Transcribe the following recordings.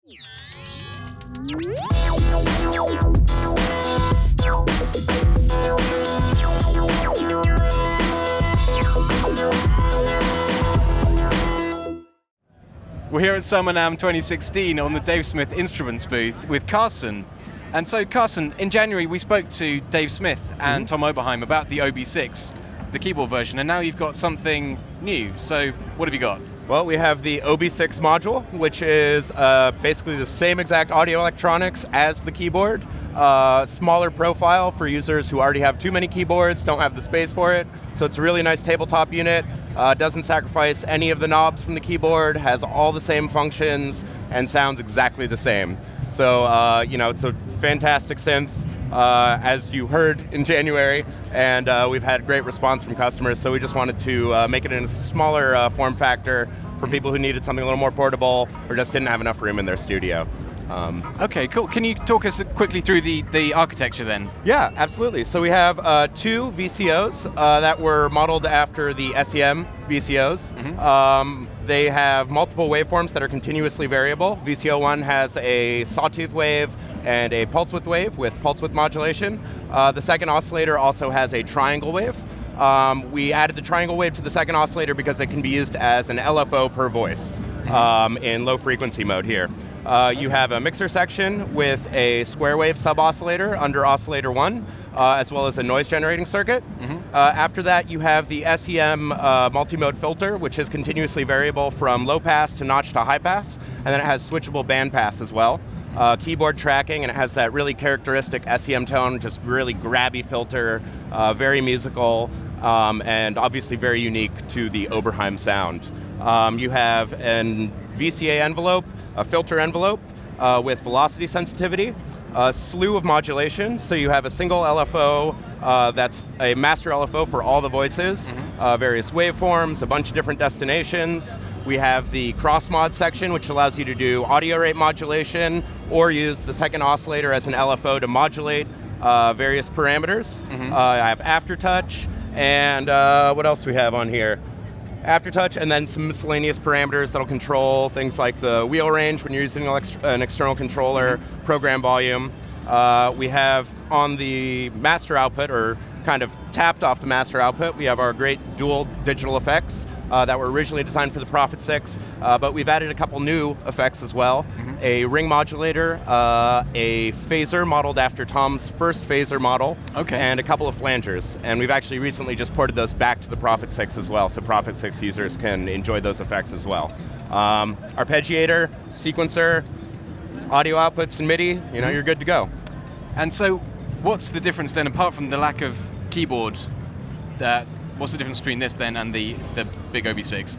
We're here at Summer NAMM 2016 on the Dave Smith Instruments booth with Carson. And so Carson, in January we spoke to Dave Smith and Tom Oberheim about the Ob6, the keyboard version, and now you've got something new. So what have you got? Well, we have the Ob6 Module, which is basically the same exact audio electronics as the keyboard. Smaller profile for users who already have too many keyboards, don't have the space for it. So it's a really nice tabletop unit. Doesn't sacrifice any of the knobs from the keyboard, has all the same functions, and sounds exactly the same. So, it's a fantastic synth, as you heard in January, and we've had great response from customers, so we just wanted to make it in a smaller form factor for people who needed something a little more portable or just didn't have enough room in their studio. Okay, cool. Can you talk us quickly through the architecture then? Yeah, absolutely. So we have two VCOs that were modeled after the SEM VCOs. They have multiple waveforms that are continuously variable. VCO 1 has a sawtooth wave and a pulse width wave with pulse width modulation. The second oscillator also has a triangle wave. We added the triangle wave to the second oscillator because it can be used as an LFO per voice in low frequency mode here. You have a mixer section with a square wave sub-oscillator under oscillator 1, as well as a noise generating circuit. After that, you have the SEM multi-mode filter, which is continuously variable from low pass to notch to high pass, and then it has switchable band pass as well. Keyboard tracking, and it has that really characteristic SEM tone, just really grabby filter, very musical, and obviously very unique to the Oberheim sound. You have an VCA envelope, a filter envelope with velocity sensitivity, a slew of modulation, so you have a single LFO that's a master LFO for all the voices, various waveforms, a bunch of different destinations. We have the cross mod section, which allows you to do audio rate modulation or use the second oscillator as an LFO to modulate various parameters. I have Aftertouch, and what else do we have on here? Aftertouch, and then some miscellaneous parameters that'll control things like the wheel range when you're using an external controller, program volume. We have on the master output, or kind of tapped off the master output, we have our great dual digital effects that were originally designed for the Prophet 6, but we've added a couple new effects as well. A ring modulator, a phaser modeled after Tom's first phaser model, and a couple of flangers. And we've actually recently just ported those back to the Prophet 6 as well, so Prophet 6 users can enjoy those effects as well. Arpeggiator, sequencer, audio outputs, and MIDI, you're good to go. And so what's the difference then, apart from the lack of keyboard, what's the difference between this then and the big Ob6?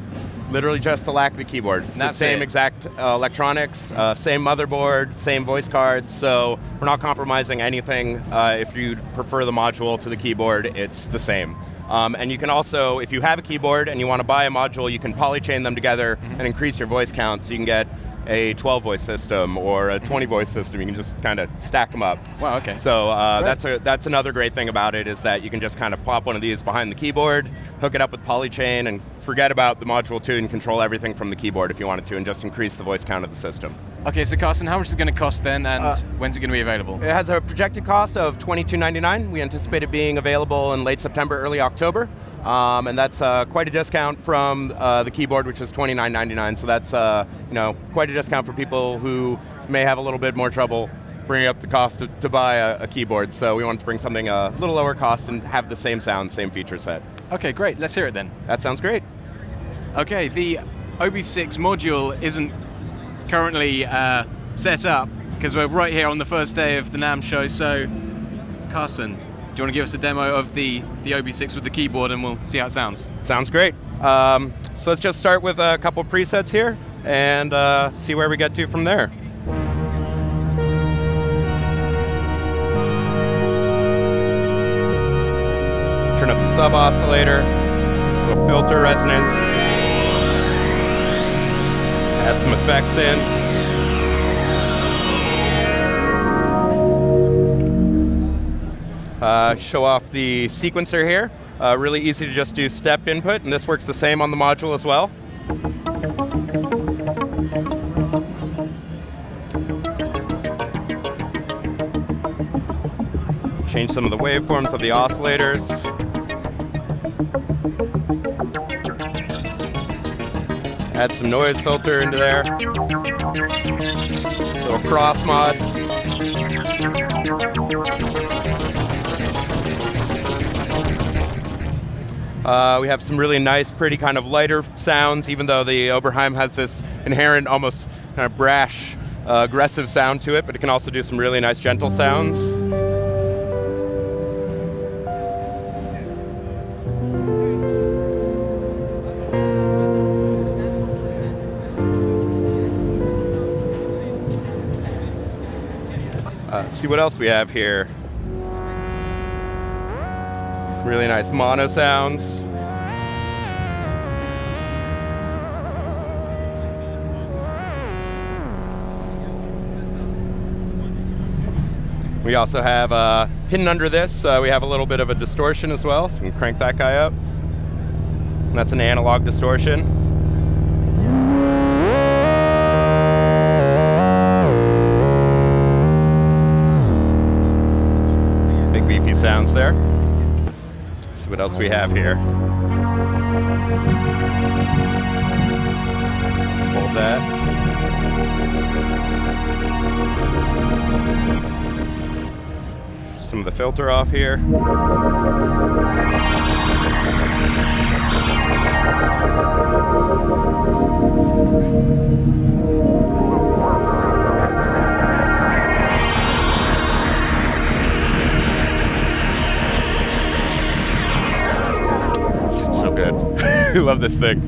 Literally just the lack of the keyboard. It's the same exact electronics, same motherboard, same voice cards, so we're not compromising anything. If you prefer the module to the keyboard, it's the same. And you can also, if you have a keyboard and you want to buy a module, you can polychain them together and increase your voice count, so you can get a 12-voice system or a 20-voice system. You can just kind of stack them up. Wow, okay. So that's another great thing about it, is that you can just kind of plop one of these behind the keyboard, hook it up with polychain, and forget about the module 2 and control everything from the keyboard if you wanted to, and just increase the voice count of the system. Okay, so Carson, how much is it going to cost then, and when's it going to be available? It has a projected cost of $22.99. We anticipate it being available in late September, early October. And that's quite a discount from the keyboard, which is $29.99. So that's quite a discount for people who may have a little bit more trouble bringing up the cost to buy a keyboard. So we wanted to bring something a little lower cost and have the same sound, same feature set. Okay, great. Let's hear it then. That sounds great. Okay, the Ob6 module isn't currently set up because we're right here on the first day of the NAMM show. So, Carson, do you want to give us a demo of the Ob6 with the keyboard, and we'll see how it sounds? Sounds great. So let's just start with a couple presets here and see where we get to from there. Turn up the sub-oscillator, little filter resonance, add some effects in. Show off the sequencer here. Really easy to just do step input, and this works the same on the module as well. Change some of the waveforms of the oscillators. Add some noise filter into there. Little cross mod. We have some really nice, pretty kind of lighter sounds, even though the Oberheim has this inherent, almost kind of brash, aggressive sound to it, but it can also do some really nice, gentle sounds. Let's see what else we have here. Really nice mono sounds. We also have hidden under this, we have a little bit of a distortion as well, so we can crank that guy up. And that's an analog distortion. Big beefy sounds there. Let's see what else we have here. Let's hold that. Some of the filter off here. It's so good. I love this thing.